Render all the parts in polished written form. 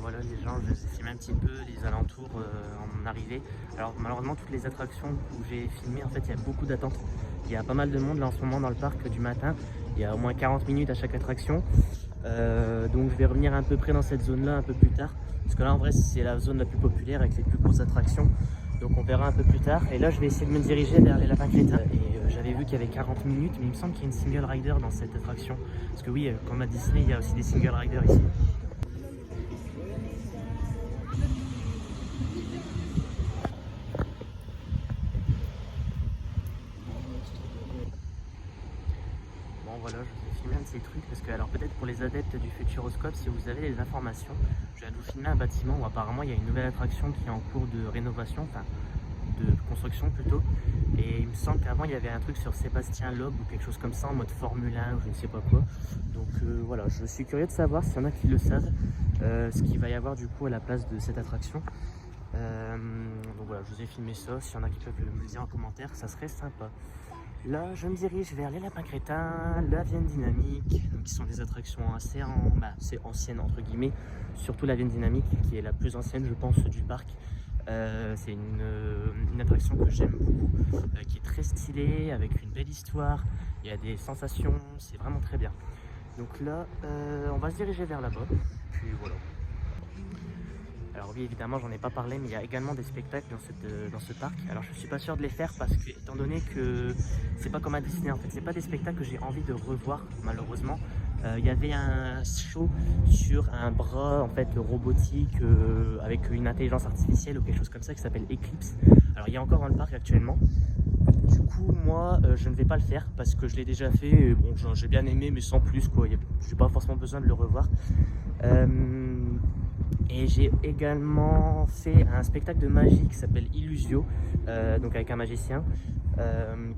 Voilà les gens, je filme un petit peu les alentours en arrivée. Alors malheureusement toutes les attractions où j'ai filmé, en fait il y a beaucoup d'attentes. Il y a pas mal de monde là en ce moment dans le parc du matin. Il y a au moins 40 minutes à chaque attraction. Donc je vais revenir à peu près dans cette zone là un peu plus tard. Parce que là en vrai c'est la zone la plus populaire avec les plus grosses attractions. Donc on verra un peu plus tard. Et là je vais essayer de me diriger vers les lapins crétins. Et j'avais vu qu'il y avait 40 minutes, mais il me semble qu'il y a une single rider dans cette attraction. Parce que oui, comme à Disney, il y a aussi des single riders ici. Voilà, je vous ai filmé un de ces trucs parce que, alors peut-être pour les adeptes du Futuroscope, si vous avez des informations, je viens de vous filmer un bâtiment où apparemment il y a une nouvelle attraction qui est en cours de rénovation, enfin de construction plutôt. Et il me semble qu'avant il y avait un truc sur Sébastien Loeb ou quelque chose comme ça en mode Formule 1 ou je ne sais pas quoi. Donc voilà, je suis curieux de savoir s'il y en a qui le savent, ce qu'il va y avoir du coup à la place de cette attraction. Donc voilà, je vous ai filmé ça, s'il y en a qui peuvent me le dire en commentaire, ça serait sympa. Là, je me dirige vers les lapins crétins, la Vienne Dynamique, qui sont des attractions assez anciennes entre guillemets, surtout la Vienne Dynamique qui est la plus ancienne je pense du parc. C'est une attraction que j'aime beaucoup, qui est très stylée, avec une belle histoire, il y a des sensations, c'est vraiment très bien. Donc là, on va se diriger vers là-bas, puis voilà. Alors oui, évidemment, j'en ai pas parlé, mais il y a également des spectacles dans ce parc. Alors je suis pas sûr de les faire parce que, étant donné que c'est pas comme à Disney, en fait, c'est pas des spectacles que j'ai envie de revoir, malheureusement. Il y avait un show sur un bras en fait robotique avec une intelligence artificielle ou quelque chose comme ça qui s'appelle Eclipse. Alors il y a encore dans le parc actuellement. Du coup, moi, je ne vais pas le faire parce que je l'ai déjà fait. Et bon, j'ai bien aimé, mais sans plus, quoi. J'ai pas forcément besoin de le revoir. Et j'ai également fait un spectacle de magie qui s'appelle Illusio, donc avec un magicien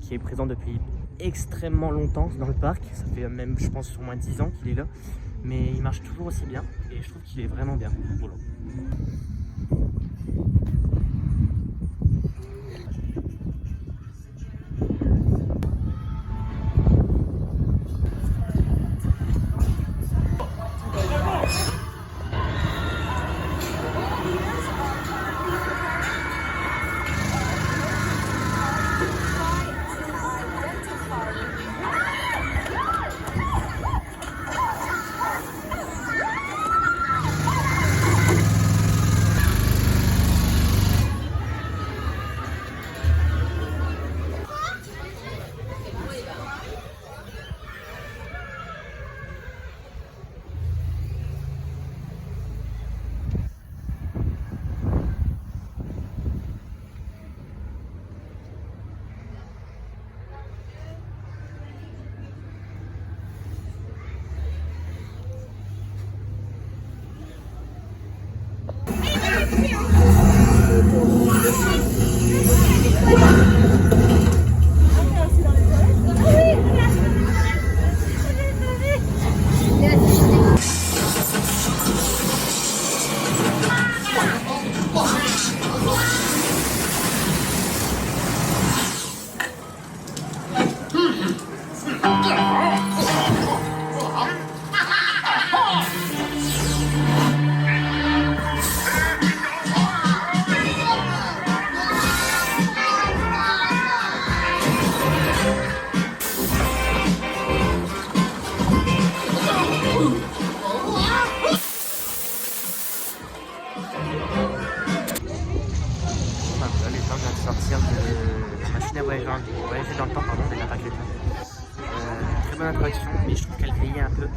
qui est présent depuis extrêmement longtemps dans le parc. Ça fait même, je pense, au moins 10 ans qu'il est là. Mais il marche toujours aussi bien et je trouve qu'il est vraiment bien. Voilà. Sortir de la machine à voyager dans le temps, pardon, des lapins crétins. Très bonne attraction, mais je trouve qu'elle vieillit un peu.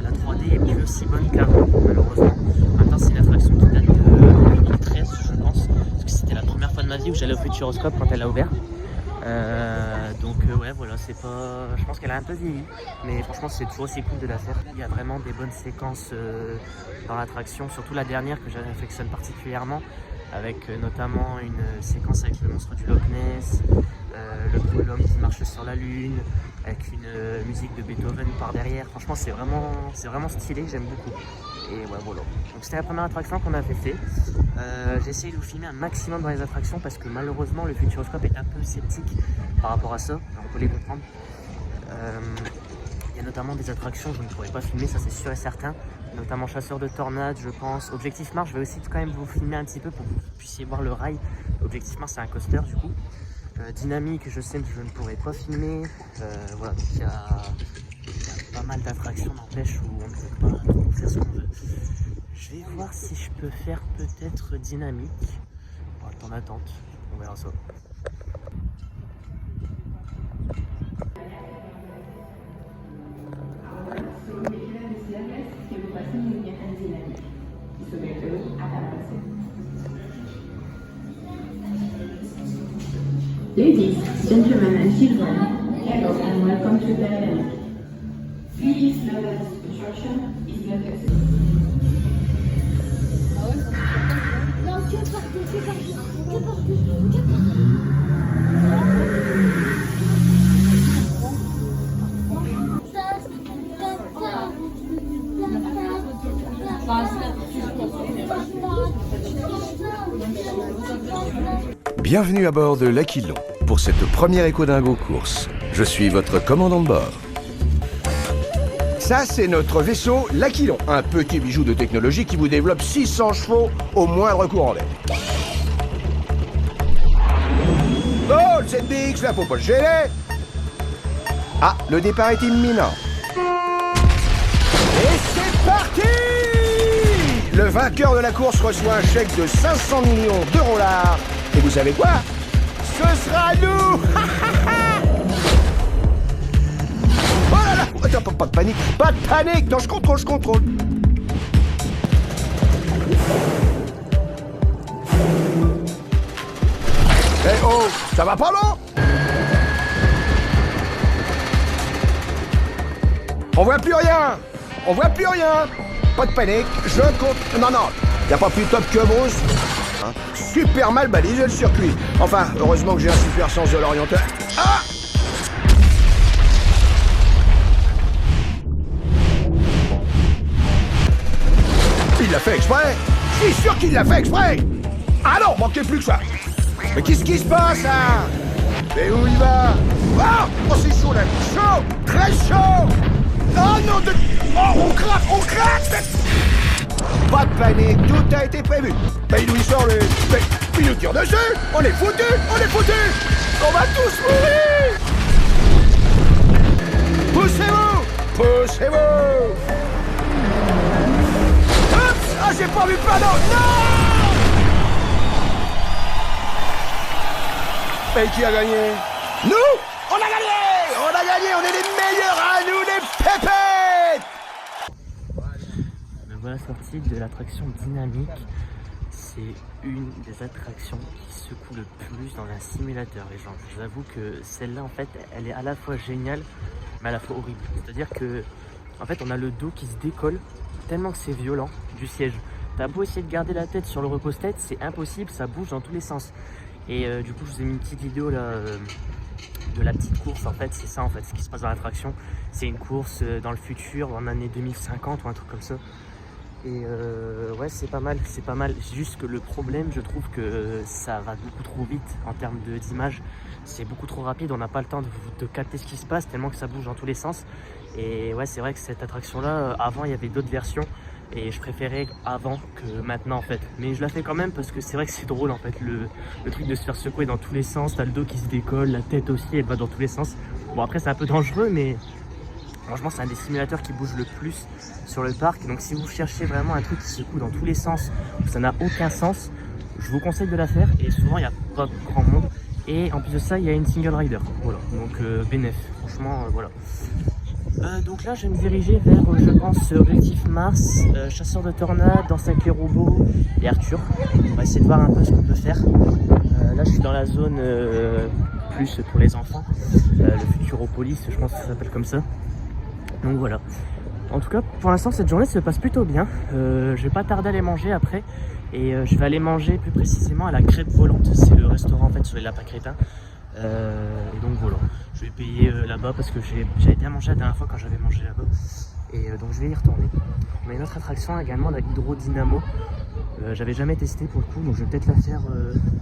La 3D est plus aussi bonne qu'avant, malheureusement. Maintenant, c'est une attraction qui date de 2013, je pense, parce que c'était la première fois de ma vie où j'allais au Futuroscope quand elle a ouvert. Donc ouais, voilà, c'est pas. Je pense qu'elle a un peu vieilli, mais franchement, c'est toujours aussi cool de la faire. Il y a vraiment des bonnes séquences dans l'attraction, surtout la dernière que j'affectionne particulièrement, avec notamment une séquence avec le monstre du Loch Ness, l'homme qui marche sur la lune, avec une musique de Beethoven par derrière. Franchement, c'est vraiment stylé, j'aime beaucoup. Et ouais, voilà. Donc c'était la première attraction qu'on avait fait. J'ai essayé de vous filmer un maximum dans les attractions parce que malheureusement le Futuroscope est un peu sceptique par rapport à ça. On peut les comprendre. Il y a notamment des attractions que je ne pourrais pas filmer, ça c'est sûr et certain. Notamment Chasseur de Tornades, je pense. Objectif Mars, je vais aussi quand même vous filmer un petit peu pour que vous puissiez voir le rail. Objectif Mars, c'est un coaster du coup. Dynamique, je sais que je ne pourrais pas filmer. Voilà, donc il y a pas mal d'attractions, n'empêche, où on ne peut pas trop faire ce qu'on veut. Je vais voir si je peux faire peut-être Dynamique. On va être en attente, on verra ça. Ladies, gentlemen and children, hello and welcome to Dynamic. Please know that this construction is not accessible. Non, que partout, que partout, que partout, que Bienvenue à bord de l'Aquilon pour cette première Éco-Dingo course. Je suis votre commandant de bord. Ça, c'est notre vaisseau l'Aquilon, un petit bijou de technologie qui vous développe 600 chevaux au moindre courant d'air. Oh, le ZBX, là, faut pas le gêner. Ah, le départ est imminent. Et c'est parti! Le vainqueur de la course reçoit un chèque de 500 millions d'euros l'art. Et vous savez quoi? Ce sera nous! Oh là là! Attends, pas de panique! Pas de panique! Non, je contrôle! Eh oh! Ça va pas, non? On voit plus rien! Pas de panique, je compte... Non, y a pas plus top que Bruce. Hein? Super mal balisé le circuit. Enfin, heureusement que j'ai un super sens de l'orientation. Ah! Il l'a fait exprès. Je suis sûr qu'il l'a fait exprès. Ah non, manquait plus que ça. Mais qu'est-ce qui se passe, là? Mais où il va? Oh, c'est chaud, là. Chaud, très chaud. Oh non, oh, on craque. Pas de panique, tout a été prévu. Mais d'où il sort le... Mais il nous tire dessus. On est foutus. On va tous mourir. Poussez-vous. Oups, ah, j'ai pas vu le panneau. Non. Et qui a gagné? Nous. On a gagné, on est les meilleurs, à nous les pépettes. Me voilà sorti de l'attraction Dynamique. C'est une des attractions qui secoue le plus dans un simulateur, les gens. Je vous avoue que celle-là, en fait, elle est à la fois géniale, mais à la fois horrible. C'est-à-dire que, en fait, on a le dos qui se décolle tellement que c'est violent du siège. T'as beau essayer de garder la tête sur le repose-tête, c'est impossible, ça bouge dans tous les sens. Et du coup, je vous ai mis une petite vidéo là de la petite course. En fait, c'est ça en fait, ce qui se passe dans l'attraction. C'est une course dans le futur, en année 2050 ou un truc comme ça. Et ouais, c'est pas mal. C'est juste que le problème, je trouve que ça va beaucoup trop vite en termes d'image. C'est beaucoup trop rapide, on n'a pas le temps de capter ce qui se passe tellement que ça bouge dans tous les sens. Et ouais, c'est vrai que cette attraction-là, avant, il y avait d'autres versions. Et je préférais avant que maintenant en fait. Mais je la fais quand même parce que c'est vrai que c'est drôle en fait. Le truc de se faire secouer dans tous les sens. T'as le dos qui se décolle, la tête aussi elle va dans tous les sens. Bon après c'est un peu dangereux mais franchement c'est un des simulateurs qui bouge le plus sur le parc. Donc si vous cherchez vraiment un truc qui secoue dans tous les sens, où ça n'a aucun sens, je vous conseille de la faire. Et souvent il n'y a pas grand monde. Et en plus de ça il y a une single rider. Voilà, donc bénéf. Franchement voilà. Donc là je vais me diriger vers, je pense, Objectif Mars, Chasseur de Tornades, Danse avec les robots et Arthur. On va essayer de voir un peu ce qu'on peut faire. Là je suis dans la zone plus pour les enfants, le Futuropolis, je pense que ça s'appelle comme ça. Donc voilà. En tout cas pour l'instant cette journée se passe plutôt bien. Je vais pas tarder à aller manger après. Et je vais aller manger plus précisément à la Crêpe Volante. C'est le restaurant en fait sur les Lapins Crétins. Et donc voilà, je vais payer là-bas parce que j'avais bien mangé la dernière fois quand j'avais mangé là-bas. Et donc je vais y retourner. On a une autre attraction également, la Hydrodynamo. J'avais jamais testé pour le coup, donc je vais peut-être la faire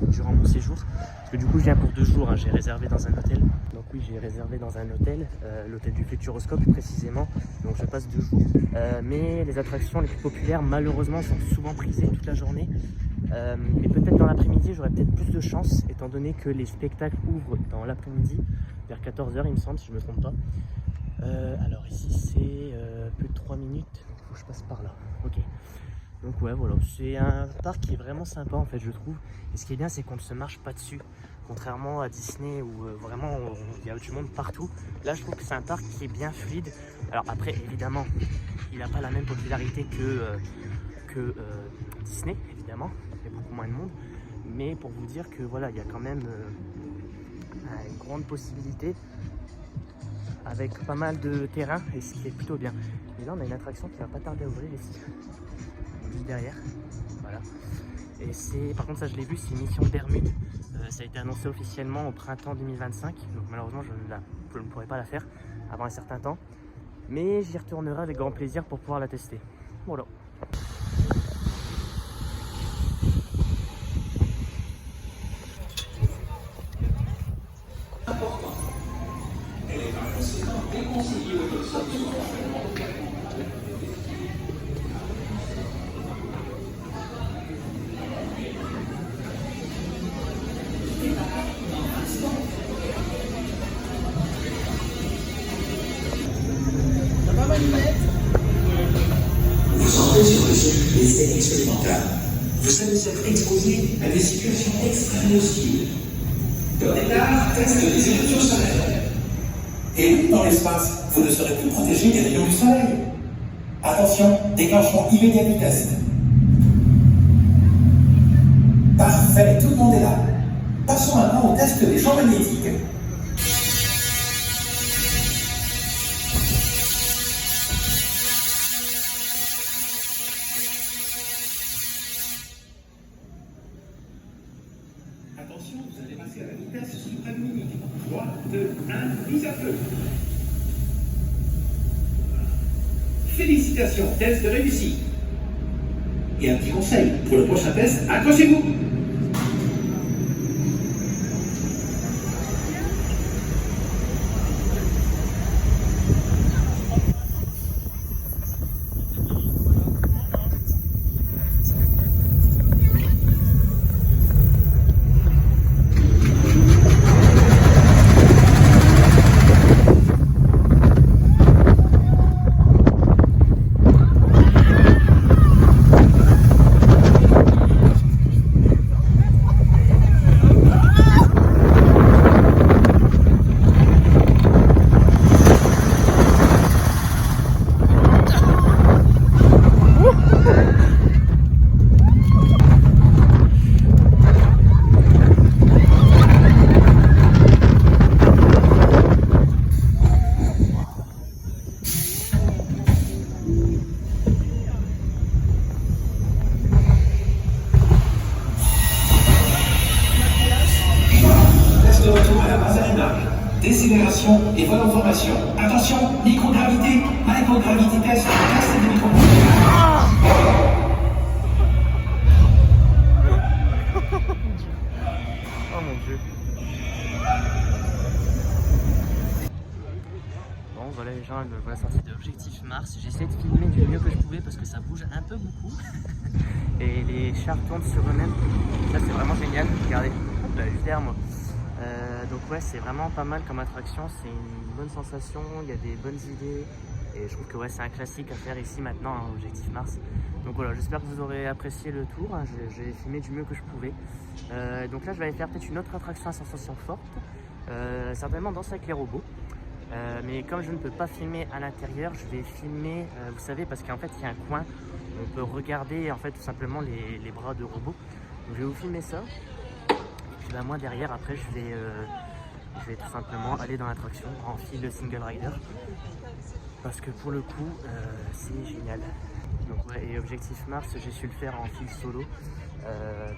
durant mon séjour. Parce que du coup je viens pour 2 jours, hein, j'ai réservé dans un hôtel. Donc oui, j'ai réservé dans un hôtel, l'hôtel du Futuroscope précisément. Donc je passe 2 jours. Mais les attractions les plus populaires malheureusement sont souvent prisées toute la journée. Mais peut-être dans l'après-midi j'aurai peut-être plus de chance étant donné que les spectacles ouvrent dans l'après-midi vers 14 h il me semble, si je ne me trompe pas. Alors ici c'est plus de 3 minutes, donc il faut que je passe par là. Ok. Donc ouais, voilà, c'est un parc qui est vraiment sympa en fait, je trouve. Et ce qui est bien, c'est qu'on ne se marche pas dessus, contrairement à Disney où vraiment il y a du monde partout. Là, je trouve que c'est un parc qui est bien fluide. Alors après, évidemment, il n'a pas la même popularité que Disney, évidemment. Il y a beaucoup moins de monde. Mais pour vous dire que voilà, il y a quand même une grande possibilité avec pas mal de terrain et ce qui est plutôt bien. Et là, on a une attraction qui va pas tarder à ouvrir ici. Juste derrière, voilà. Et c'est, par contre ça je l'ai vu, c'est une mission Bermude. Ça a été annoncé officiellement au printemps 2025, donc malheureusement je ne pourrai pas la faire avant un certain temps, mais j'y retournerai avec grand plaisir pour pouvoir la tester. Voilà. Vous entrez sur le circuit des scènes expérimentales. Vous allez être exposé à des situations extrêmement hostiles. Au départ, test des éruptions solaires. Et oui, dans l'espace, vous ne serez plus protégé des rayons du soleil. Attention, déclenchement immédiat du test. Parfait, tout le monde est là. Passons maintenant au test des champs magnétiques. Attention, vous allez passer à la vitesse supraluminique. 3, 2, 1, mise à feu. Félicitations, test réussi. Et un petit conseil, pour le prochain test, accrochez-vous. Décélération et vol en formation. Attention, microgravité test de microgravité. Oh mon dieu. Bon voilà les gens, voilà la sortie de Objectif Mars. J'ai essayé de filmer du mieux que je pouvais parce que ça bouge un peu beaucoup. Et les chars tournent sur eux-mêmes. Ça c'est vraiment génial. Regardez, hop là, juste derrière moi. Donc ouais, c'est vraiment pas mal comme attraction, c'est une bonne sensation, il y a des bonnes idées et je trouve que ouais, c'est un classique à faire ici maintenant, hein, Objectif Mars. Donc voilà, j'espère que vous aurez apprécié le tour, hein, j'ai filmé du mieux que je pouvais. Donc là je vais aller faire peut-être une autre attraction à sensation forte, certainement Danse avec les robots. Mais comme je ne peux pas filmer à l'intérieur, je vais filmer, vous savez, parce qu'en fait il y a un coin où on peut regarder en fait tout simplement les bras de robots. Donc je vais vous filmer ça. Puis bah, moi derrière après je vais tout simplement aller dans l'attraction en fil single rider parce que pour le coup c'est génial. Donc ouais, et Objectif Mars j'ai su le faire en fil solo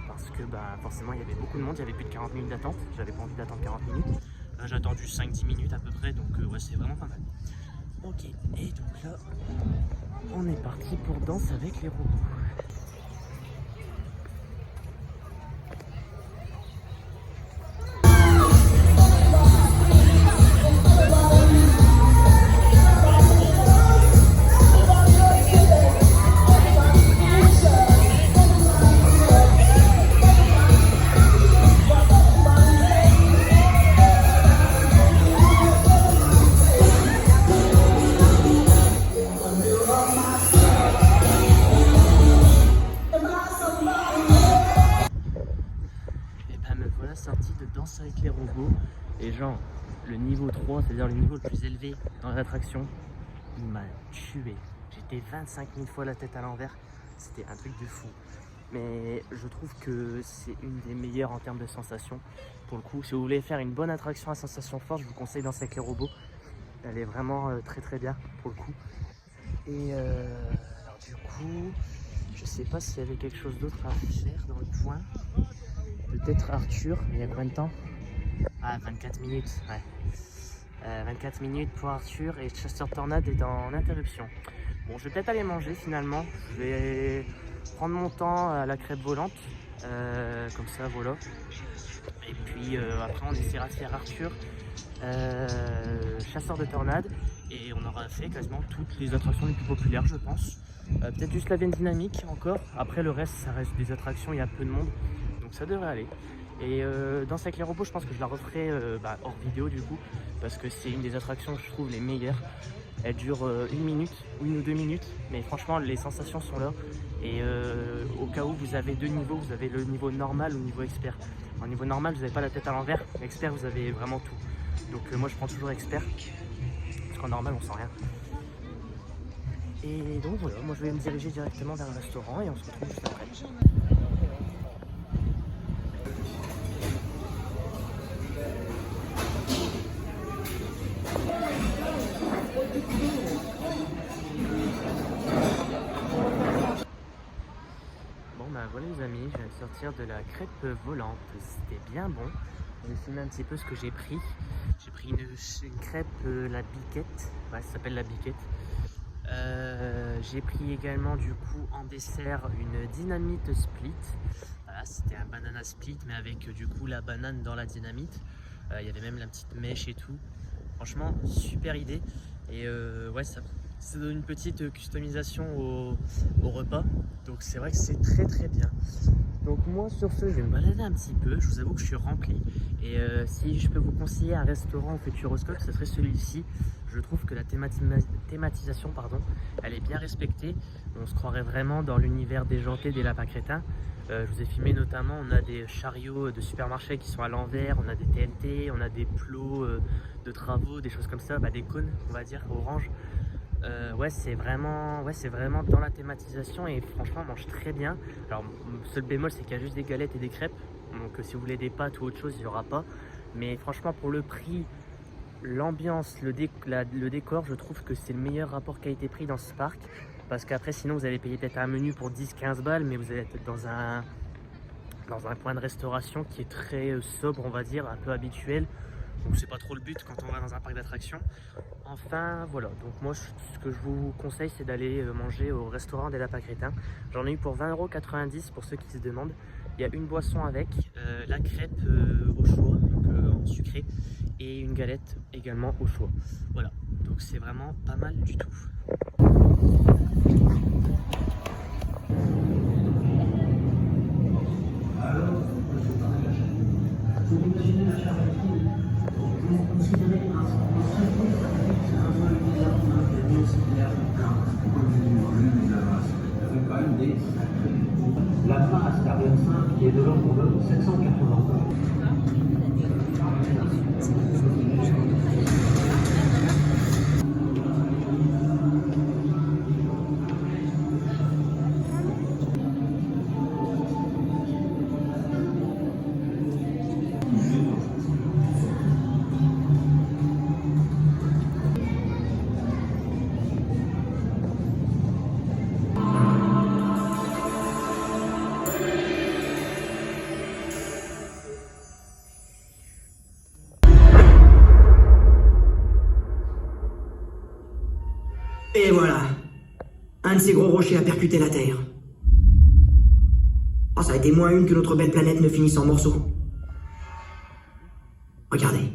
parce que bah, forcément il y avait beaucoup de monde, il y avait plus de 40 minutes d'attente, j'avais pas envie d'attendre 40 minutes. Là j'ai attendu 5-10 minutes à peu près, donc ouais, c'est vraiment pas mal. Ok, et donc là, on est parti pour Danse avec les robots. Sortie de Danse avec les robots et genre le niveau 3, c'est-à-dire le niveau le plus élevé dans l'attraction, il m'a tué. J'étais 25 000 fois la tête à l'envers, c'était un truc de fou. Mais je trouve que c'est une des meilleures en termes de sensations. Pour le coup, si vous voulez faire une bonne attraction à sensation forte, je vous conseille Danse avec les robots. Elle est vraiment très bien pour le coup. Et alors du coup, je sais pas s'il y avait quelque chose d'autre à faire dans le coin. Peut-être Arthur, il y a combien de temps? Ah, 24 minutes, ouais. 24 minutes pour Arthur et Chasseur Tornade est en interruption. Bon, je vais peut-être aller manger finalement. Je vais prendre mon temps à la crêpe volante, comme ça, voilà. Et puis après, on essaiera de faire Arthur, Chasseur de Tornade, et on aura fait quasiment toutes les attractions les plus populaires, je pense. Peut-être juste la Veine Dynamique encore. Après, le reste, ça reste des attractions, il y a peu de monde. Donc ça devrait aller. Et Danse avec les robots, je pense que je la referai hors vidéo du coup, parce que c'est une des attractions que je trouve les meilleures. Elle dure 1 minute, 1 ou 2 minutes, mais franchement les sensations sont là. Et au cas où vous avez deux niveaux, vous avez le niveau normal ou le niveau expert. En niveau normal, vous n'avez pas la tête à l'envers, expert vous avez vraiment tout. Donc moi je prends toujours expert, parce qu'en normal on sent rien. Et donc voilà, moi je vais me diriger directement vers le restaurant et on se retrouve juste après. Voilà les amis, je viens de sortir de la crêpe volante, c'était bien bon. Je vais filmer un petit peu ce que j'ai pris. J'ai pris une crêpe, la biquette, ouais, ça s'appelle la biquette. J'ai pris également du coup en dessert une dynamite split. Voilà, c'était un banana split mais avec du coup la banane dans la dynamite. Il y avait même la petite mèche et tout. Franchement, super idée. Et ouais, ça donne une petite customisation au repas. Donc c'est vrai que c'est très bien. Donc moi sur ce, je vais me balader un petit peu. Je vous avoue que je suis rempli. Et si je peux vous conseiller un restaurant au Futuroscope, ce serait celui-ci. Je trouve que la thématisation, elle est bien respectée. On se croirait vraiment dans l'univers déjanté des lapins crétins. Je vous ai filmé notamment, on a des chariots de supermarché qui sont à l'envers, on a des TNT, on a des plots de travaux, des choses comme ça, des cônes, on va dire, orange. Ouais, c'est vraiment dans la thématisation et franchement, on mange très bien. Alors, le seul bémol, c'est qu'il y a juste des galettes et des crêpes. Donc, si vous voulez des pâtes ou autre chose, il n'y aura pas. Mais franchement, pour le prix, l'ambiance, le décor, je trouve que c'est le meilleur rapport qualité-prix dans ce parc. Parce qu'après, sinon, vous allez payer peut-être un menu pour 10-15 balles, mais vous allez être dans un coin de restauration qui est très sobre, on va dire, un peu habituel. Donc c'est pas trop le but quand on va dans un parc d'attractions. Enfin voilà, donc moi ce que je vous conseille c'est d'aller manger au restaurant des lapins crétins. J'en ai eu pour 20,90 € pour ceux qui se demandent. Il y a une boisson avec, la crêpe au choix, donc en sucré, et une galette également au choix. Voilà, donc c'est vraiment pas mal du tout. La masse d'Ariane 5 qui est de l'ordre de 780. Un de ces gros rochers a percuté la Terre. Oh, ça a été moins une que notre belle planète ne finisse en morceaux. Regardez.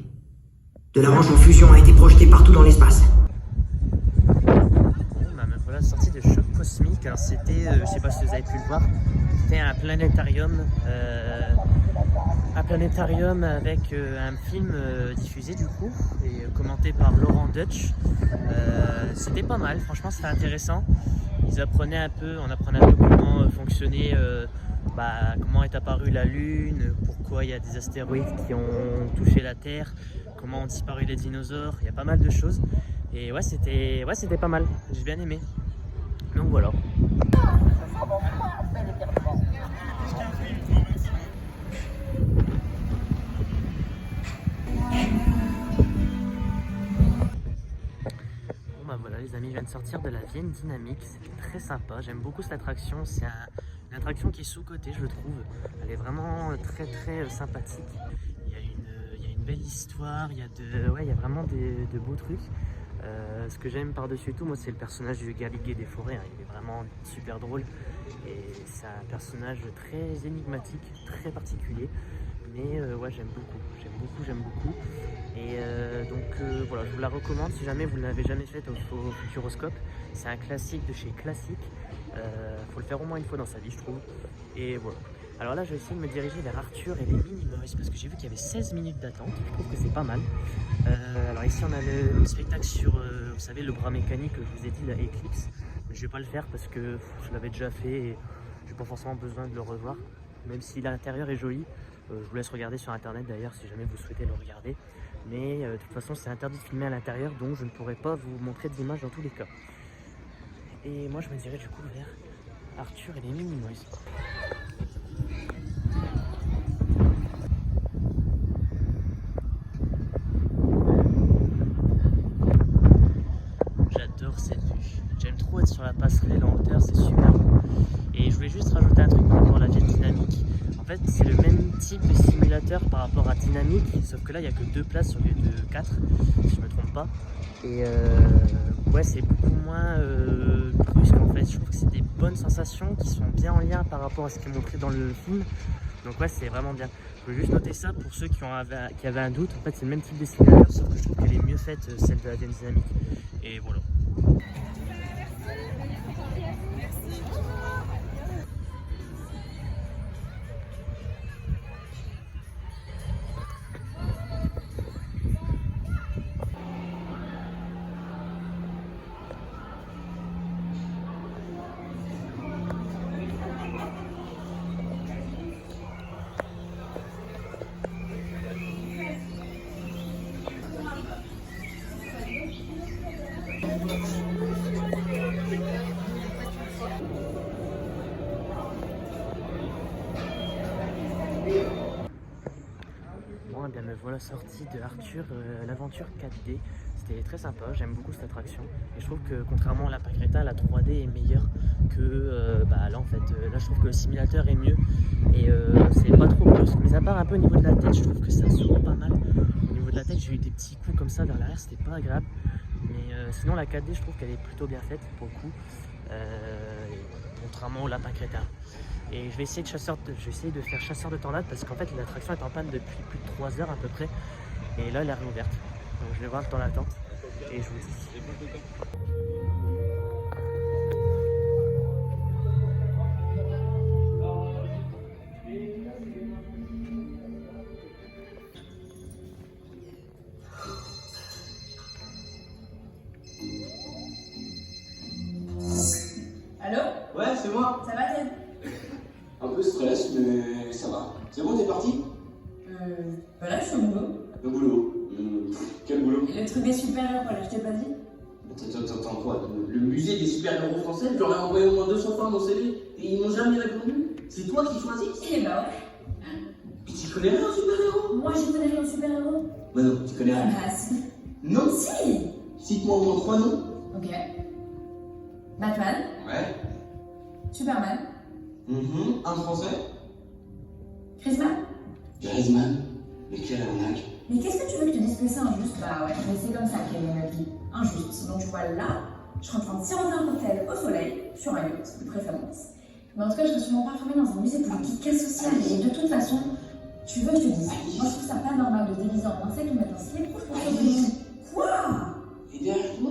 De la roche en fusion a été projetée partout dans l'espace. Bon, bah, me voilà sorti de Choc Cosmique. Alors c'était, je sais pas si vous avez pu le voir, c'était un planétarium avec un film diffusé du coup et commenté par Laurent Dutch. C'était pas mal, franchement c'était intéressant. On apprenait un peu comment fonctionnait, comment est apparue la Lune, pourquoi il y a des astéroïdes qui ont touché la Terre, comment ont disparu les dinosaures, il y a pas mal de choses. Et ouais, c'était pas mal, j'ai bien aimé. Donc voilà. Bon bah voilà les amis, je viens de sortir de la Vienne Dynamique, c'était très sympa, j'aime beaucoup cette attraction, c'est une attraction qui est sous-cotée je trouve, elle est vraiment très sympathique, il y a une belle histoire, il y a vraiment de beaux trucs. Ce que j'aime par-dessus tout, moi, c'est le personnage du Galiguet des forêts, hein. Il est vraiment super drôle et c'est un personnage très énigmatique, très particulier, mais ouais, j'aime beaucoup. Et donc voilà, je vous la recommande si jamais vous ne l'avez jamais faite au Futuroscope. C'est un classique de chez Classique, faut le faire au moins une fois dans sa vie je trouve. Et voilà. Alors là je vais essayer de me diriger vers Arthur et les Minimoys parce que j'ai vu qu'il y avait 16 minutes d'attente, je trouve que c'est pas mal. Alors ici on a le spectacle sur, vous savez, le bras mécanique que je vous ai dit, la Eclipse. Mais je vais pas le faire parce que je l'avais déjà fait et j'ai pas forcément besoin de le revoir. Même si l'intérieur est joli, je vous laisse regarder sur internet d'ailleurs si jamais vous souhaitez le regarder. Mais de toute façon c'est interdit de filmer à l'intérieur, donc je ne pourrai pas vous montrer d'image dans tous les cas. Et moi je me dirais du coup vers Arthur et les Minimoys. J'adore cette vue, j'aime trop être sur la passerelle en hauteur, c'est super beau. Et je voulais juste rajouter un truc par rapport à la Vienne Dynamique. En fait c'est le même type de simulateur par rapport à Dynamique, sauf que là il n'y a que 2 places au lieu de 4, si je me trompe pas. Et ouais, c'est beaucoup moins brusque en fait, je trouve que c'est des bonnes sensations qui sont bien en lien par rapport à ce qui est montré dans le film. Donc ouais, c'est vraiment bien. Je veux juste noter ça pour ceux qui avaient un doute. En fait c'est le même type de simulateur, sauf que je trouve qu'elle est mieux faite, celle de la Vienne Dynamique. Et voilà. Bon, et bien me voilà sorti de Arthur, l'aventure 4D. C'était très sympa, j'aime beaucoup cette attraction. Et je trouve que contrairement à la Pagreta, la 3D est meilleure que là en fait. Là je trouve que le simulateur est mieux et c'est pas trop brusque. Mais à part un peu au niveau de la tête, je trouve que ça s'ouvre pas mal. Au niveau de la tête, j'ai eu des petits coups comme ça vers l'arrière, c'était pas agréable. Mais sinon la 4D, je trouve qu'elle est plutôt bien faite pour le coup. Contrairement au lapin crétin. Et je vais essayer de faire chasseur de tornades parce qu'en fait l'attraction est en panne depuis plus de 3 heures à peu près. Et là elle est réouverte. Donc je vais voir le temps d'attente et je vous dis. Allô? Ouais, c'est moi. Ça va, Ted? Un peu stress, mais ça va. C'est bon, t'es parti? Voilà, je suis au boulot. Le boulot. Quel boulot? Le truc des super-héros, là, je t'ai pas dit? Attends, quoi? Le musée des super-héros français? Je leur ai envoyé au moins 200 fois mon CV et ils m'ont jamais répondu. C'est toi qui choisis? Eh bah ouais. Mais tu connais rien aux super-héros? Moi, j'y connais rien aux super-héros. Bah non, tu connais rien. Ah, si. Non? Si. Cite-moi au moins 3 noms. Ok. Batman. Ouais. Superman. Un français? Chrisman. Griezmann. Mais quelle arnaque. Mais qu'est-ce que tu veux que je te dise que c'est injuste? Bah ouais, mais c'est comme ça qu'elle est ma vie. Injuste. Donc tu vois là, je serais en train de siroter un cocktail au soleil, sur un yacht de préférence. Mais en tout cas, je serais sûrement pas enfermée dans un musée politique asocial. Et de toute façon, tu veux que je te dise, moi je trouve ça pas normal de se déguiser en insecte ou mettre un slip pour faire des... Quoi? Et derrière toi?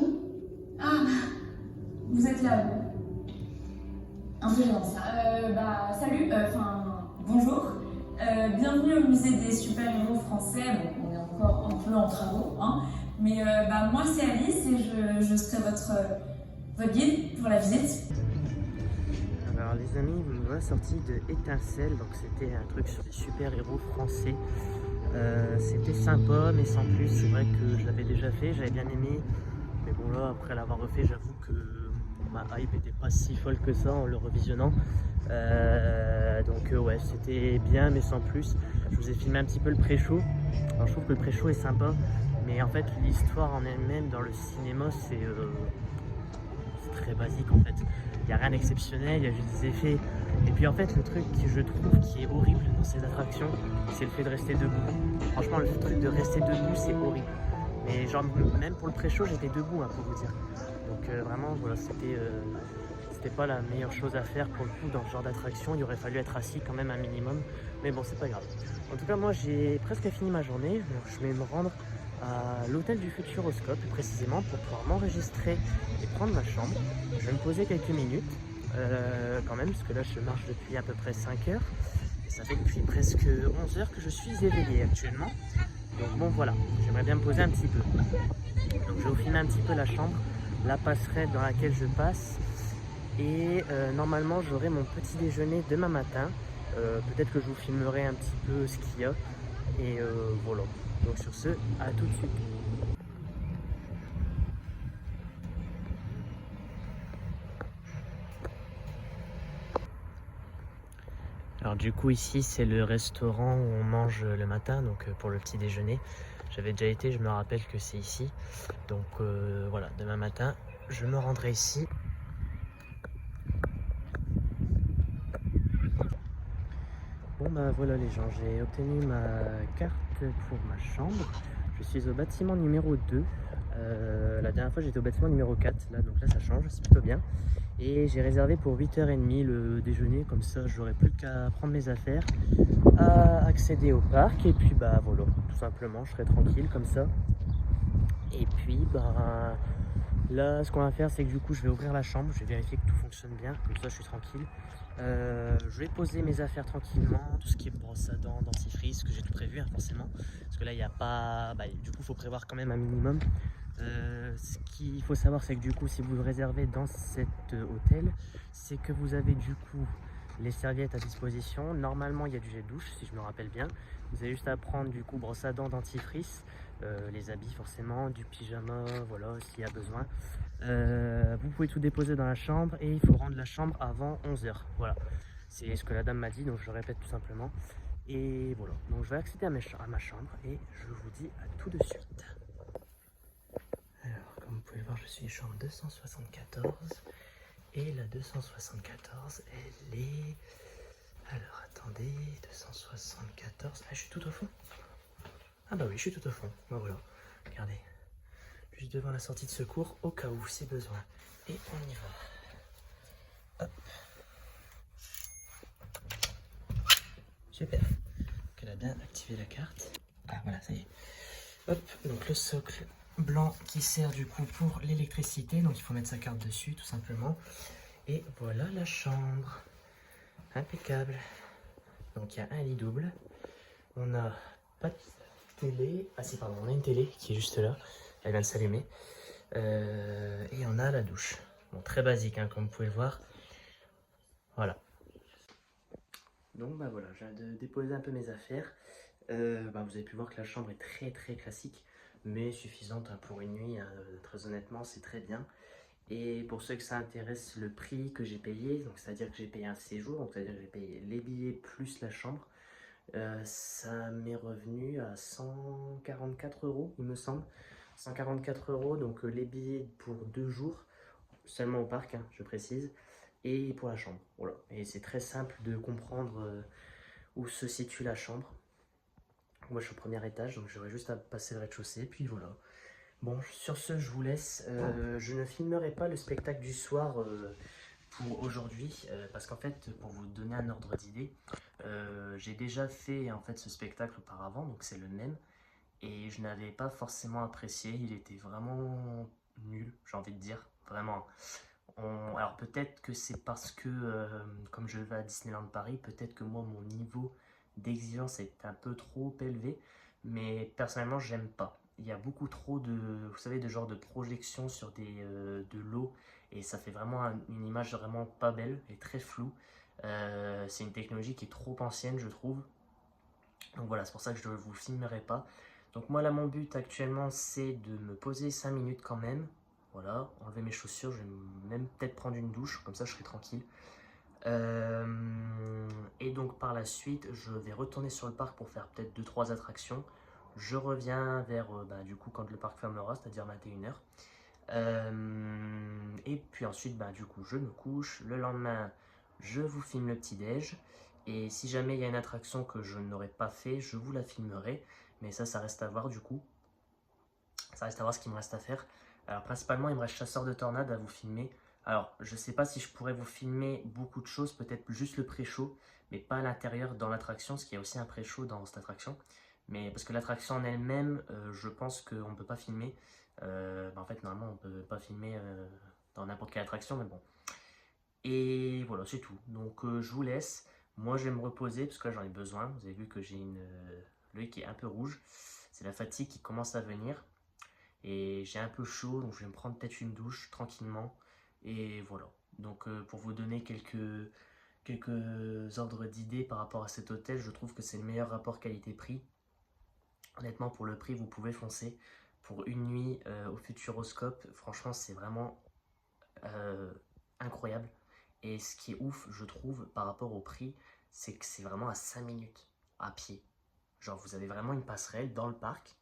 Ah, vous êtes là, vous. Un peu gênant ça. Salut, bonjour. Bienvenue au musée des super-héros français. Bon, on est encore un peu en travaux, hein. Mais moi c'est Alice et je serai votre guide pour la visite. Alors les amis, vous nous voilà sorti de Étincelle, donc c'était un truc sur les super-héros français. C'était sympa, mais sans plus. C'est vrai que je l'avais déjà fait, j'avais bien aimé. Mais bon là, après l'avoir refait, j'avoue que ma hype était pas si folle que ça en le revisionnant. Ouais, c'était bien, mais sans plus. Je vous ai filmé un petit peu le pré-show. Alors je trouve que le pré-show est sympa, mais en fait l'histoire en elle-même dans le cinéma, c'est très basique en fait. Il n'y a rien d'exceptionnel, il y a juste des effets. Et puis en fait, le truc que je trouve qui est horrible dans ces attractions, c'est le fait de rester debout. Franchement, le truc de rester debout, c'est horrible. Mais genre, même pour le pré-show, j'étais debout, hein, pour vous dire. Donc vraiment, voilà, c'était pas la meilleure chose à faire pour le coup dans ce genre d'attraction. Il aurait fallu être assis quand même un minimum. Mais bon, c'est pas grave. En tout cas, moi, j'ai presque fini ma journée. Donc, je vais me rendre à l'hôtel du Futuroscope, plus précisément, pour pouvoir m'enregistrer et prendre ma chambre. Je vais me poser quelques minutes, quand même, parce que là, je marche depuis à peu près 5 heures. Et ça fait depuis presque 11 heures que je suis éveillé actuellement. Donc bon, voilà, j'aimerais bien me poser un petit peu. Donc je vais vous filmer un petit peu la chambre, la passerelle dans laquelle je passe. Et normalement, j'aurai mon petit déjeuner demain matin. Peut-être que je vous filmerai un petit peu ce qu'il y a. Et voilà. Donc sur ce, à tout de suite. Alors du coup ici c'est le restaurant où on mange le matin, donc pour le petit déjeuner. J'avais déjà été, je me rappelle que c'est ici. Donc voilà, demain matin je me rendrai ici. Bon bah voilà les gens, j'ai obtenu ma carte pour ma chambre. Je suis au bâtiment numéro 2. La dernière fois j'étais au bâtiment numéro 4, là, donc là ça change, c'est plutôt bien. Et j'ai réservé pour 8h30 le déjeuner, comme ça j'aurai plus qu'à prendre mes affaires, à accéder au parc et puis bah voilà, tout simplement je serai tranquille comme ça. Et puis bah là ce qu'on va faire c'est que du coup je vais ouvrir la chambre, je vais vérifier que tout fonctionne bien, comme ça je suis tranquille. Je vais poser mes affaires tranquillement, tout ce qui est brosse à dents, dentifrice, que j'ai tout prévu hein, forcément, parce que là il n'y a pas, du coup il faut prévoir quand même un minimum. Ce qu'il faut savoir c'est que du coup si vous réservez dans cet hôtel, c'est que vous avez du coup les serviettes à disposition. Normalement il y a du gel douche si je me rappelle bien. Vous avez juste à prendre du coup brosse à dents, dentifrice, les habits forcément, du pyjama, voilà s'il y a besoin. Vous pouvez tout déposer dans la chambre et il faut rendre la chambre avant 11h. Voilà, c'est ce que la dame m'a dit, donc je le répète tout simplement. Et voilà, donc je vais accéder à ma chambre et je vous dis à tout de suite. Alors, comme vous pouvez le voir, je suis chambre 274 et la 274, elle est... Alors, attendez, 274... Ah, je suis tout au fond? Ah bah oui, je suis tout au fond. Bah voilà, regardez. Juste devant la sortie de secours, au cas où, si besoin. Et on y va. Hop. Super. Donc, elle a bien activé la carte. Ah, voilà, ça y est. Hop, donc le socle blanc qui sert du coup pour l'électricité, donc il faut mettre sa carte dessus tout simplement. Et voilà la chambre, impeccable. Donc il y a un lit double, on n'a pas de télé, ah si pardon, on a une télé qui est juste là, elle vient de s'allumer, et on a la douche. Bon, très basique hein, comme vous pouvez le voir, voilà. Donc bah voilà, je viens de déposer un peu mes affaires. Vous avez pu voir que la chambre est très classique, mais suffisante hein, pour une nuit, hein, très honnêtement c'est très bien. Et pour ceux que ça intéresse, le prix que j'ai payé, donc c'est-à-dire que j'ai payé un séjour, donc c'est-à-dire que j'ai payé les billets plus la chambre, ça m'est revenu à 144 € il me semble, 144 €, donc les billets pour 2 jours, seulement au parc hein, je précise, et pour la chambre, voilà. Et c'est très simple de comprendre où se situe la chambre. Moi je suis au premier étage, donc j'aurai juste à passer le rez-de-chaussée, puis voilà. Bon, sur ce, je vous laisse. Je ne filmerai pas le spectacle du soir pour aujourd'hui, parce qu'en fait, pour vous donner un ordre d'idée, j'ai déjà fait en fait ce spectacle auparavant, donc c'est le même, et je n'avais pas forcément apprécié. Il était vraiment nul, j'ai envie de dire, vraiment. Alors peut-être que c'est parce que, comme je vais à Disneyland Paris, peut-être que moi, mon niveau d'exigence est un peu trop élevé, mais personnellement, j'aime pas. Il y a beaucoup trop de, vous savez, de genre de projection sur de l'eau, et ça fait vraiment une image vraiment pas belle et très floue. C'est une technologie qui est trop ancienne, je trouve. Donc voilà, c'est pour ça que je ne vous filmerai pas. Donc moi là, mon but actuellement, c'est de me poser 5 minutes quand même. Voilà, enlever mes chaussures, je vais même peut-être prendre une douche, comme ça je serai tranquille. Et donc par la suite, je vais retourner sur le parc pour faire peut-être 2-3 attractions. Je reviens vers, du coup, quand le parc fermera, c'est-à-dire 21 h. Et puis ensuite, du coup, je me couche. Le lendemain, je vous filme le petit-déj. Et si jamais il y a une attraction que je n'aurais pas fait, je vous la filmerai. Mais ça reste à voir du coup. Ça reste à voir ce qu'il me reste à faire. Alors principalement, il me reste chasseur de tornades à vous filmer. Alors, je ne sais pas si je pourrais vous filmer beaucoup de choses, peut-être juste le pré-show, mais pas à l'intérieur dans l'attraction, parce qu'il y a aussi un pré-show dans cette attraction. Mais parce que l'attraction en elle-même, je pense qu'on ne peut pas filmer. En fait, normalement, on ne peut pas filmer dans n'importe quelle attraction, mais bon. Et voilà, c'est tout. Donc, je vous laisse. Moi, je vais me reposer, parce que là, j'en ai besoin. Vous avez vu que j'ai l'œil qui est un peu rouge. C'est la fatigue qui commence à venir. Et j'ai un peu chaud, donc je vais me prendre peut-être une douche tranquillement. Et voilà. Donc, pour vous donner quelques ordres d'idées par rapport à cet hôtel, je trouve que c'est le meilleur rapport qualité-prix. Honnêtement, pour le prix, vous pouvez foncer. Pour une nuit au Futuroscope, franchement, c'est vraiment incroyable. Et ce qui est ouf, je trouve, par rapport au prix, c'est que c'est vraiment à 5 minutes à pied. Genre, vous avez vraiment une passerelle dans le parc.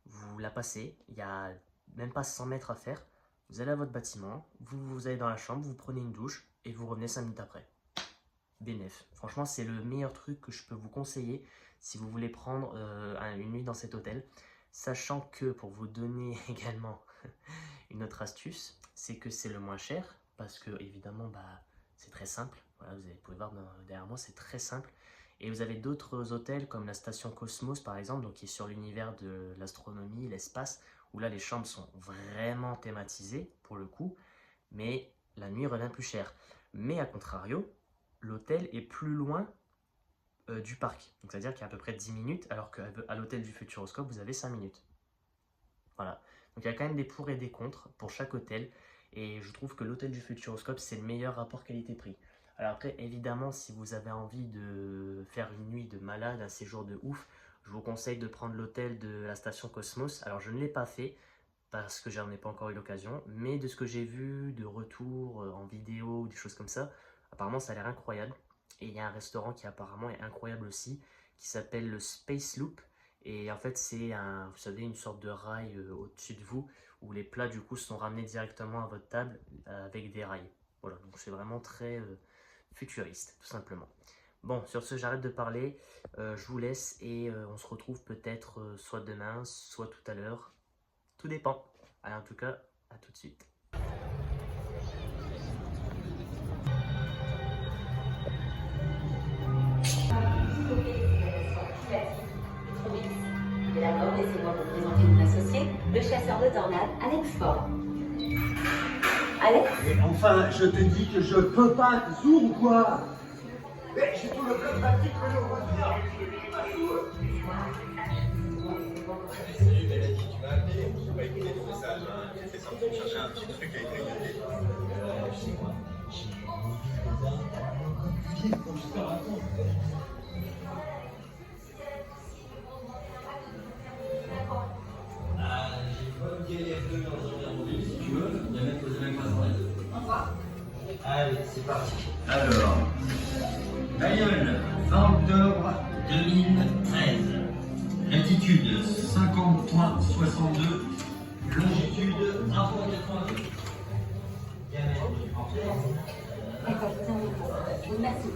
Vous la passez, il n'y a même pas 100 mètres à faire. Vous allez à votre bâtiment, vous allez dans la chambre, vous prenez une douche et vous revenez 5 minutes après. Bénef. Franchement, c'est le meilleur truc que je peux vous conseiller si vous voulez prendre une nuit dans cet hôtel. Sachant que, pour vous donner également une autre astuce, c'est que c'est le moins cher. Parce que, évidemment, c'est très simple. Voilà, vous pouvez voir derrière moi, c'est très simple. Et vous avez d'autres hôtels comme la station Cosmos, par exemple, donc qui est sur l'univers de l'astronomie, l'espace, où là, les chambres sont vraiment thématisées, pour le coup. Mais la nuit revient plus cher. Mais à contrario, l'hôtel est plus loin du parc. Donc c'est-à-dire qu'il y a à peu près 10 minutes, alors qu'à l'hôtel du Futuroscope, vous avez 5 minutes. Voilà. Donc il y a quand même des pour et des contre pour chaque hôtel. Et je trouve que l'hôtel du Futuroscope, c'est le meilleur rapport qualité-prix. Alors après, évidemment, si vous avez envie de faire une nuit de malade, un séjour de ouf, je vous conseille de prendre l'hôtel de la station Cosmos. Alors je ne l'ai pas fait, parce que j'en ai pas encore eu l'occasion. Mais de ce que j'ai vu, de retour en vidéo, des choses comme ça, apparemment ça a l'air incroyable. Et il y a un restaurant qui apparemment est incroyable aussi, qui s'appelle le Space Loop. Et en fait, c'est vous savez, une sorte de rail au-dessus de vous, où les plats du coup sont ramenés directement à votre table avec des rails. Voilà, donc c'est vraiment très futuriste, tout simplement. Bon, sur ce, j'arrête de parler, je vous laisse et on se retrouve peut-être soit demain, soit tout à l'heure. Tout dépend. Allez, en tout cas, à tout de suite. D'abord, laissez-moi vous présenter mon associé, le chasseur de tornades, Alex Ford. Alex? Mais enfin, je te dis que je peux pas, t'es sourd ou quoi? Mais j'ai tout le pneumatique que je vois bien. Salut Mélanie, tu m'as appelé? Je vais pas écouter ton message, hein. J'étais sorti me chercher un petit truc avec grignoter. Tu sais quoi? J'ai faut que je te raconte. Si tu veux, on va mettre les mêmes façons. Au revoir. Allez, c'est parti. Alors, Bayonne, 20 octobre 2013. Latitude 50.62. Longitude 1.82. D'accord, merci.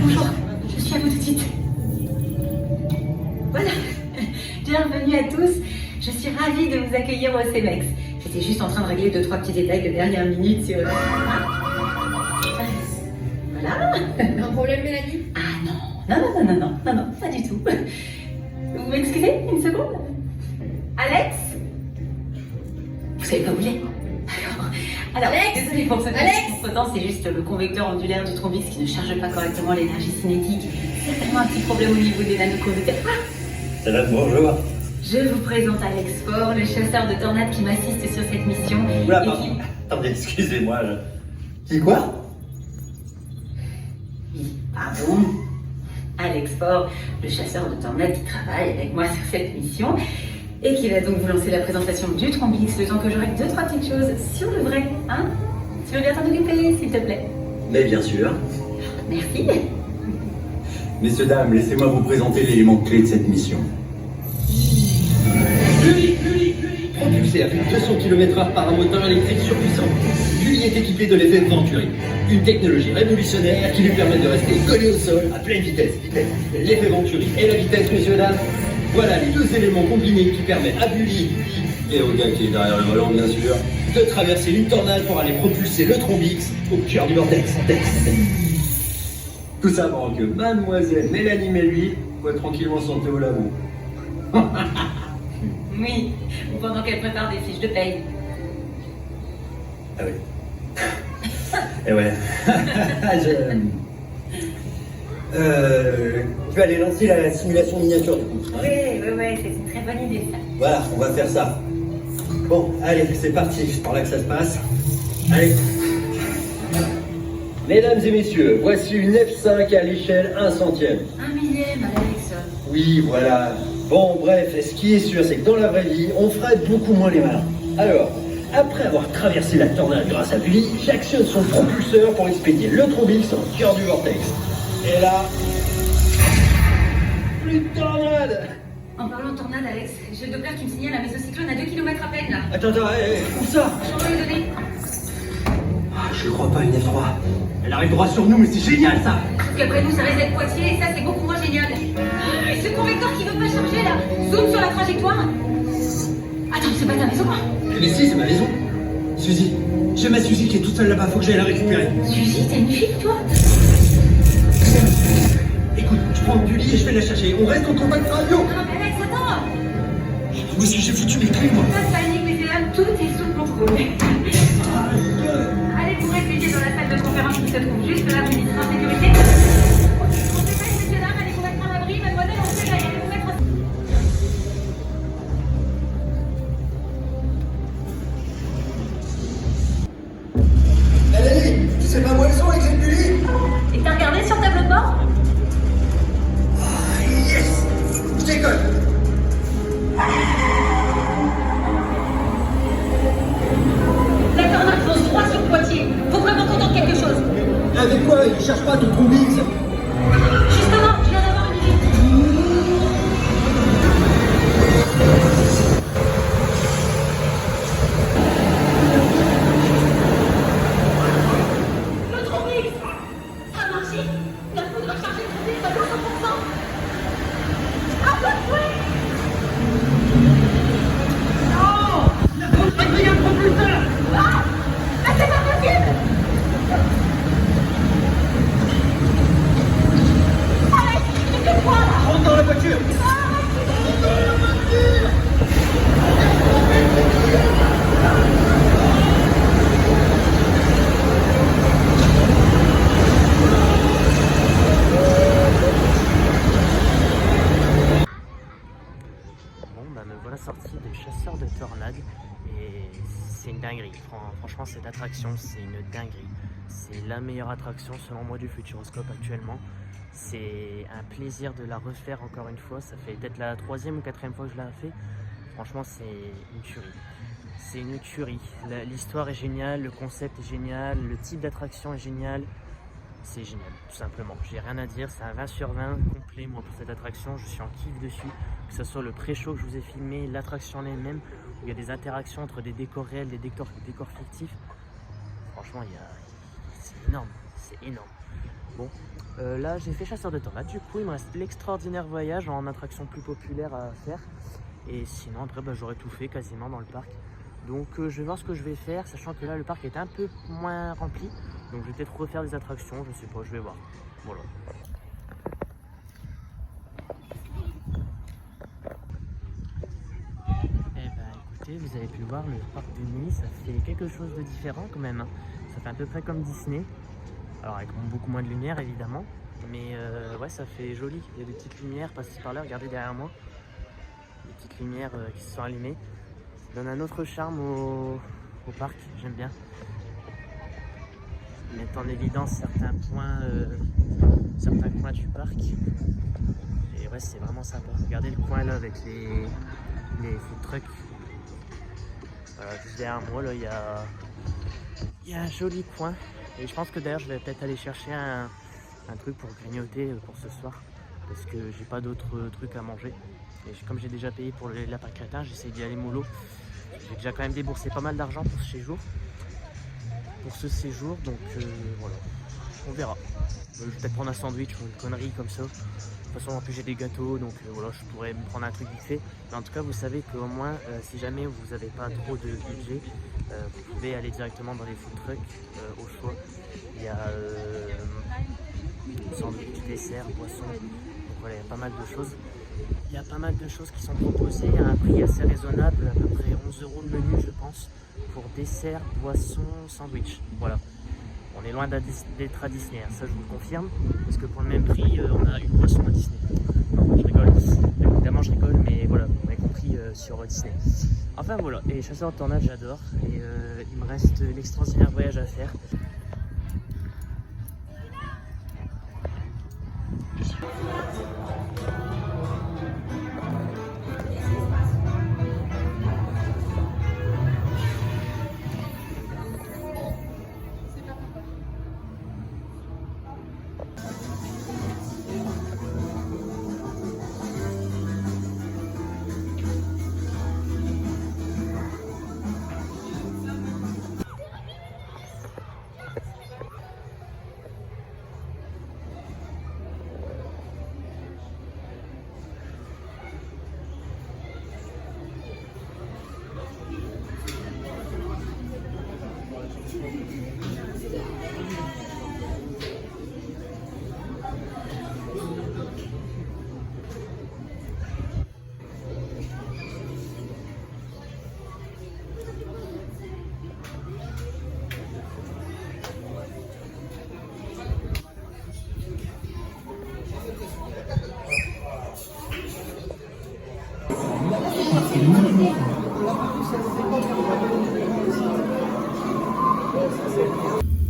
Bonjour, je suis suite. Voilà. Bienvenue à tous. Je suis ravie de vous accueillir au CEMEX. J'étais juste en train de régler 2-3 petits détails de dernière minute sur... Voilà. Un problème, Mélanie? Ah non, pas du tout. Vous m'excusez une seconde? Alex? Vous savez pas où il est? Alors, désolé pour ce temps, c'est juste le convecteur ondulaire du thrombix qui ne charge pas correctement l'énergie cinétique. C'est certainement un petit problème au niveau des nanochromatines. C'est là, bonjour. Je vous présente Alex Faure, le chasseur de tornades qui m'assiste sur cette mission. Oula, et pardon. qui... Attendez, excusez-moi. Qui quoi? Pardon. Alex Faure, le chasseur de tornades qui travaille avec moi sur cette mission et qui va donc vous lancer la présentation du thrombix le temps que j'aurai 2-3 petites choses sur le vrai, hein? Tu veux bien t'en occuper, s'il te plaît? Mais bien sûr. Merci. Messieurs, dames, laissez-moi vous présenter l'élément clé de cette mission. Propulsé à plus de 200 km/h par un moteur électrique surpuissant, Bully est équipé de l'effet Venturi, une technologie révolutionnaire qui lui permet de rester collé au sol à pleine vitesse. L'effet Venturi et la vitesse, messieurs, dames, voilà les deux éléments combinés qui permettent à Bully, et au gars qui est derrière le volant bien sûr, de traverser une tornade pour aller propulser le thrombix au cœur du vortex. Tout ça pendant que mademoiselle Mélanie Méluy va tranquillement santer au labo. Oui, ou pendant qu'elle prépare des fiches de paye. Ah oui. Et ouais. Tu vas aller lancer la simulation miniature du coup. Oui, c'est une très bonne idée ça. Voilà, on va faire ça. Bon, allez, c'est parti, c'est par là que ça se passe. Allez. Mesdames et messieurs, voici une F5 à l'échelle 1 centième. 1 millième, Alex. Oui, voilà. Bon, bref, ce qui est sûr, c'est que dans la vraie vie, on ferait beaucoup moins les malins. Alors, après avoir traversé la tornade grâce à Bully, j'actionne son propulseur pour expédier le thrombix au cœur du vortex. Et là... plus de tornade! En parlant de tornade, Alex, j'ai le Doppler qui me signale un mésocyclone à 2 km à peine là. Attends, où ça? J'envoie les données. Je le crois pas, une F3. Elle arrive droit sur nous, mais c'est génial ça! Sauf qu'après nous, ça risque d'être Poitiers et ça, c'est beaucoup moins génial. Ce convecteur qui veut pas charger là, zoom sur la trajectoire. Attends, c'est pas ta maison? Mais si, c'est ma maison. Suzy, j'ai ma Suzy qui est toute seule là-bas, faut que j'aille la récupérer. Suzy, t'as une fille toi? Écoute, je prends du lit et je vais la chercher. On reste en contact radio. Non mais Alex, attends! Où est-ce que j'ai foutu mes clés, moi? Pas de panique, mais c'est là, tout est sous contrôle. Allez, vous réveillez dans la salle de conférence qui se trouve juste là, vous dites en sécurité. On dépêche, messieurs, dames, allez vous mettre à l'abri, mademoiselle, on se réveille, allez vous mettre Mélanie, tu sais pas où elles sont, avec cette Bully? Et t'as regardé sur le tableau de bord? Yes! Je décolle! La tornade fonce droit sur Poitiers. Faut vraiment qu'on tente quelque chose. Avec quoi? Il cherche pas ton thrombix. Justement, je viens d'avoir une idée. Le thrombix! Ça a marché! La poudre a chargé le thrombix à 200%! Ah bah ouais! Non! La poudre a pris un propulseur! Ah! Ah, c'est pas possible! Alex, tu fais quoi là? Rentre dans la voiture. Bon, bah me voilà sorti des chasseurs de tornades et c'est une dinguerie. Franchement, cette attraction, c'est une dinguerie. C'est la meilleure attraction selon moi du Futuroscope actuellement. C'est un plaisir de la refaire encore une fois. Ça fait peut-être la 3e ou 4e fois que je la fais. Franchement, c'est une tuerie. C'est une tuerie. L'histoire est géniale, le concept est génial, le type d'attraction est génial. C'est génial, tout simplement. J'ai rien à dire, c'est un 20 sur 20 complet moi pour cette attraction. Je suis en kiff dessus, que ce soit le pré-show que je vous ai filmé, l'attraction en elle-même, où il y a des interactions entre des décors réels, des décors fictifs. Franchement, c'est énorme. c'est énorme. Bon, là j'ai fait chasseur de tornades, du coup il me reste l'extraordinaire voyage en attraction plus populaire à faire. Et sinon après bah, j'aurais tout fait quasiment dans le parc. Donc je vais voir ce que je vais faire, sachant que là le parc est un peu moins rempli. Donc je vais peut-être refaire des attractions, je sais pas, je vais voir. Voilà. Eh ben écoutez, vous avez pu le voir, le parc de nuit, ça fait quelque chose de différent quand même. Ça fait à peu près comme Disney. Alors avec beaucoup moins de lumière évidemment. Mais ouais, ça fait joli. Il y a des petites lumières passées par là, regardez derrière moi. Des petites lumières qui se sont allumées. Ça donne un autre charme au parc, j'aime bien. Mettre en évidence certains coins du parc. Et ouais, c'est vraiment sympa. Regardez le coin là avec les food trucks. Voilà, juste derrière moi là, il y a un joli coin. Et je pense que d'ailleurs je vais peut-être aller chercher un truc pour grignoter pour ce soir. Parce que j'ai pas d'autres trucs à manger. Et comme j'ai déjà payé pour les lapins crétins, j'essaie d'y aller mollo. J'ai déjà quand même déboursé pas mal d'argent pour ce séjour. Donc voilà, on verra. Je vais peut-être prendre un sandwich ou une connerie comme ça. De toute façon en plus j'ai des gâteaux, donc voilà, je pourrais me prendre un truc vite fait. Mais en tout cas vous savez qu'au moins si jamais vous n'avez pas trop de budget, vous pouvez aller directement dans les food trucks au choix. Il y a sandwich, dessert, boisson, donc voilà, il y a pas mal de choses. Il y a pas mal de choses qui sont proposées à un prix assez raisonnable, à peu près 11 € le menu je pense, pour dessert, boisson, sandwich. Voilà. On est loin d'être à Disney, hein. Ça je vous le confirme, parce que pour le même prix, on a une boisson à Disney. Non, je rigole, évidemment je rigole, mais voilà, vous m'avez compris sur Disney. Enfin voilà, et chasseur de tornades j'adore, et il me reste l'extraordinaire voyage à faire.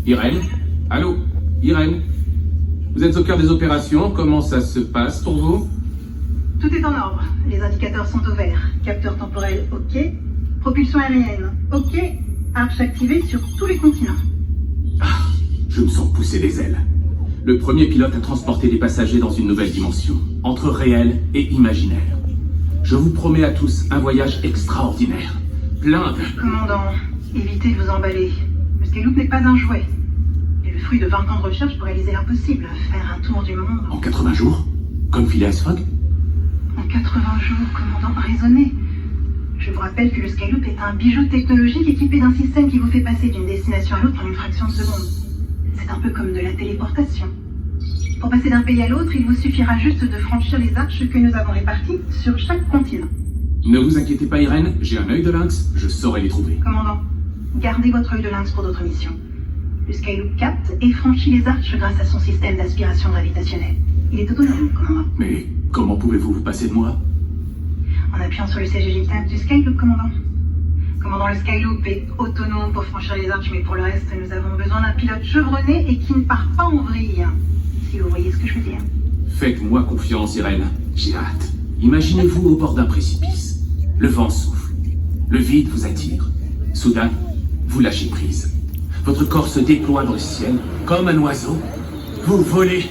Irène? Allô? Irène? Vous êtes au cœur des opérations, comment ça se passe pour vous? Tout est en ordre, les indicateurs sont au vert. Capteur temporel, ok. Propulsion aérienne, ok. Arche activée sur tous les continents. Ah, je me sens pousser des ailes. Le premier pilote a transporté des passagers dans une nouvelle dimension, entre réel et imaginaire. Je vous promets à tous un voyage extraordinaire, plein de... Commandant, évitez de vous emballer. Le Skyloop n'est pas un jouet. Et le fruit de 20 ans de recherche pour réaliser l'impossible, faire un tour du monde. En 80 jours? Comme Phileas Fogg? En 80 jours, commandant, raisonnez. Je vous rappelle que le Skyloop est un bijou technologique équipé d'un système qui vous fait passer d'une destination à l'autre en une fraction de seconde. C'est un peu comme de la téléportation. Pour passer d'un pays à l'autre, il vous suffira juste de franchir les arches que nous avons réparties sur chaque continent. Ne vous inquiétez pas, Irène, j'ai un œil de lynx, je saurai les trouver. Commandant, gardez votre œil de lynx pour d'autres missions. Le Skyloop capte et franchit les arches grâce à son système d'aspiration gravitationnelle. Il est autonome, commandant. Mais comment pouvez-vous vous passer de moi? En appuyant sur le siège éjectable du Skyloop, commandant. Commandant, le Skyloop est autonome pour franchir les arches, mais pour le reste, nous avons besoin d'un pilote chevronné et qui ne part pas en vrille. Si vous voyez ce que je veux dire. Faites-moi confiance, Irène. J'ai hâte. Imaginez-vous au bord d'un précipice. Le vent souffle. Le vide vous attire. Soudain, vous lâchez prise. Votre corps se déploie dans le ciel, comme un oiseau. Vous volez.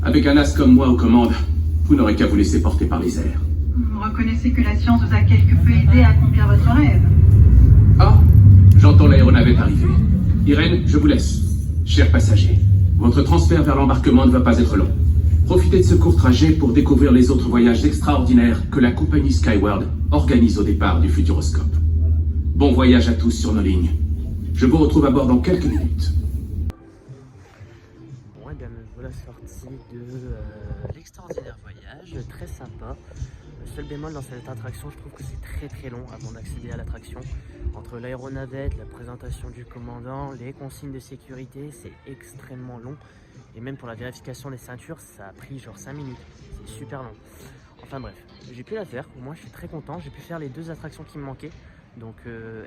Avec un as comme moi aux commandes, vous n'aurez qu'à vous laisser porter par les airs. Vous reconnaissez que la science vous a quelque peu aidé à accomplir votre rêve. Ah, j'entends l'aéronavette arriver. Irène, je vous laisse. Chers passagers, votre transfert vers l'embarquement ne va pas être long. Profitez de ce court trajet pour découvrir les autres voyages extraordinaires que la compagnie Skyward organise au départ du Futuroscope. Bon voyage à tous sur nos lignes. Je vous retrouve à bord dans quelques minutes. Bon, et bien me voilà sorti de l'extraordinaire voyage, très sympa. Le seul bémol dans cette attraction, je trouve que c'est très long avant d'accéder à l'attraction. Entre l'aéronavette, la présentation du commandant, les consignes de sécurité, c'est extrêmement long. Et même pour la vérification des ceintures, ça a pris genre 5 minutes. C'est super long. Enfin bref, j'ai pu la faire. Au moins, je suis très content. J'ai pu faire les 2 attractions qui me manquaient. Donc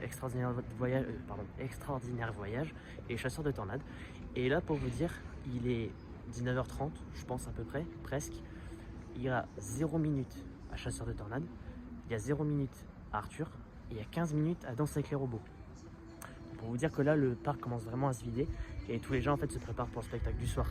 extraordinaire voyage et chasseur de tornades. Et là, pour vous dire, il est 19h30, je pense à peu près, presque. Il y a 0 minutes à chasseur de tornades. Il y a 0 minutes à Arthur. Et il y a 15 minutes à Danse avec les robots. Pour vous dire que là, le parc commence vraiment à se vider. Et tous les gens en fait se préparent pour le spectacle du soir.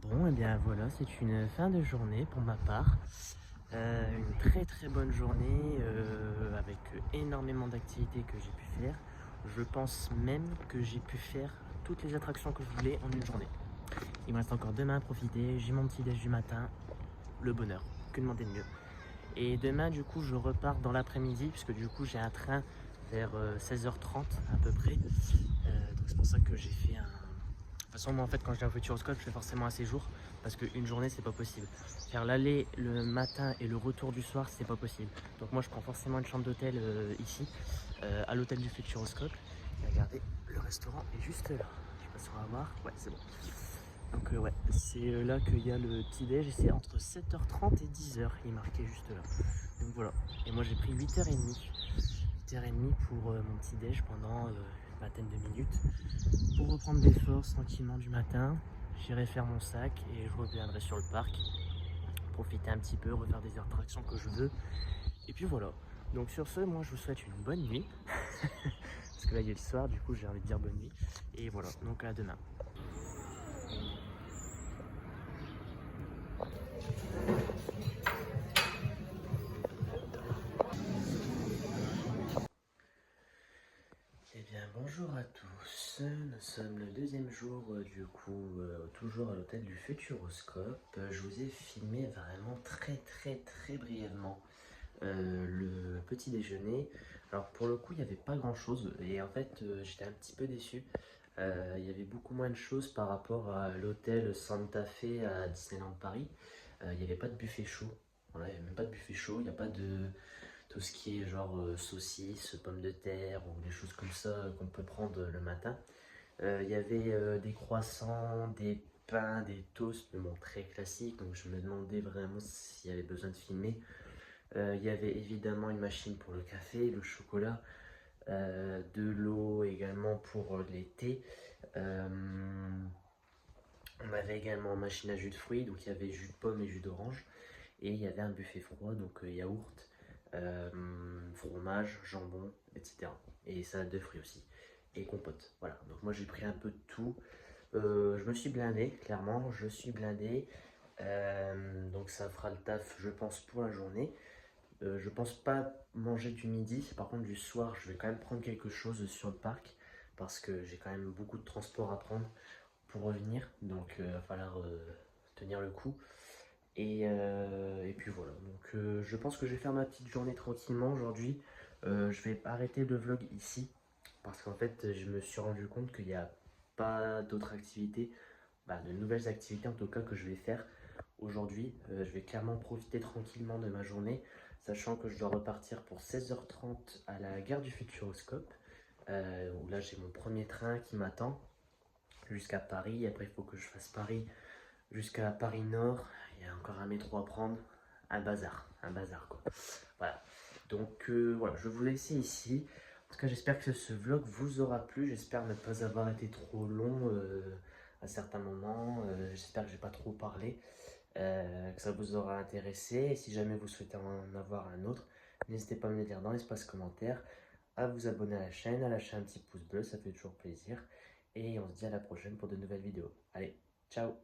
Bon, et bien voilà, c'est une fin de journée pour ma part. Une très bonne journée avec énormément d'activités que j'ai pu faire. Je pense même que j'ai pu faire toutes les attractions que je voulais en une journée. Il me reste encore demain à profiter, j'ai mon petit déj du matin, le bonheur, que demander de mieux. Et demain du coup je repars dans l'après-midi puisque du coup j'ai un train vers 16h30 à peu près. Donc c'est pour ça que j'ai fait un... De toute façon, moi en fait quand je viens au Futuroscope, je fais forcément un séjour parce qu'une journée c'est pas possible. Faire l'aller le matin et le retour du soir c'est pas possible. Donc moi je prends forcément une chambre d'hôtel ici, à l'hôtel du Futuroscope. Et regardez, le restaurant est juste là. Je sais pas si on va voir. Ouais, c'est bon. Donc ouais, c'est là qu'il y a le petit déj et c'est entre 7h30 et 10h, il est marqué juste là. Donc voilà. Et moi j'ai pris 8h30. 8h30 pour mon petit déj pendant une vingtaine de minutes pour reprendre des forces tranquillement du matin. J'irai faire mon sac et je reviendrai sur le parc, profiter un petit peu, refaire des attractions que je veux. Et puis voilà. Donc sur ce, moi je vous souhaite une bonne nuit. Parce que là il est le soir, du coup j'ai envie de dire bonne nuit. Et voilà, donc à demain. Bonjour à tous, nous sommes le deuxième jour du coup, toujours à l'hôtel du Futuroscope. Je vous ai filmé vraiment très brièvement le petit déjeuner. Alors pour le coup il n'y avait pas grand chose et en fait j'étais un petit peu déçu. Il y avait beaucoup moins de choses par rapport à l'hôtel Santa Fe à Disneyland Paris. Il n'y avait pas de buffet chaud, voilà, il n'y avait même pas de buffet chaud, il n'y a pas de... tout ce qui est genre saucisses, pommes de terre ou des choses comme ça qu'on peut prendre le matin. Il y avait des croissants, des pains, des toasts, mais bon, très classiques, donc je me demandais vraiment s'il y avait besoin de filmer. Il y avait évidemment une machine pour le café, le chocolat, de l'eau également pour les thés. On avait également une machine à jus de fruits, donc il y avait jus de pomme et jus d'orange. Et il y avait un buffet froid, donc yaourt, fromage, jambon, etc. Et salade de fruits aussi. Et compote. Voilà, donc moi j'ai pris un peu de tout. Je me suis blindé, clairement, je suis blindé. Donc ça fera le taf, je pense, pour la journée. Je pense pas manger du midi. Par contre, du soir, je vais quand même prendre quelque chose sur le parc. Parce que j'ai quand même beaucoup de transport à prendre pour revenir. Donc il va falloir tenir le coup. Et puis voilà, donc je pense que je vais faire ma petite journée tranquillement aujourd'hui. Je vais arrêter le vlog ici parce qu'en fait je me suis rendu compte qu'il n'y a pas d'autres activités, de nouvelles activités en tout cas que je vais faire aujourd'hui. Je vais clairement profiter tranquillement de ma journée, sachant que je dois repartir pour 16h30 à la gare du Futuroscope, où là j'ai mon premier train qui m'attend jusqu'à Paris. Après il faut que je fasse Paris jusqu'à Paris Nord. Il y a encore un métro à prendre, un bazar quoi. Voilà, donc voilà, je vais vous laisser ici. En tout cas, j'espère que ce vlog vous aura plu. J'espère ne pas avoir été trop long à certains moments. J'espère que j'ai pas trop parlé, que ça vous aura intéressé. Et si jamais vous souhaitez en avoir un autre, n'hésitez pas à me le dire dans l'espace commentaire. à vous abonner à la chaîne, à lâcher un petit pouce bleu, ça fait toujours plaisir. Et on se dit à la prochaine pour de nouvelles vidéos. Allez, ciao!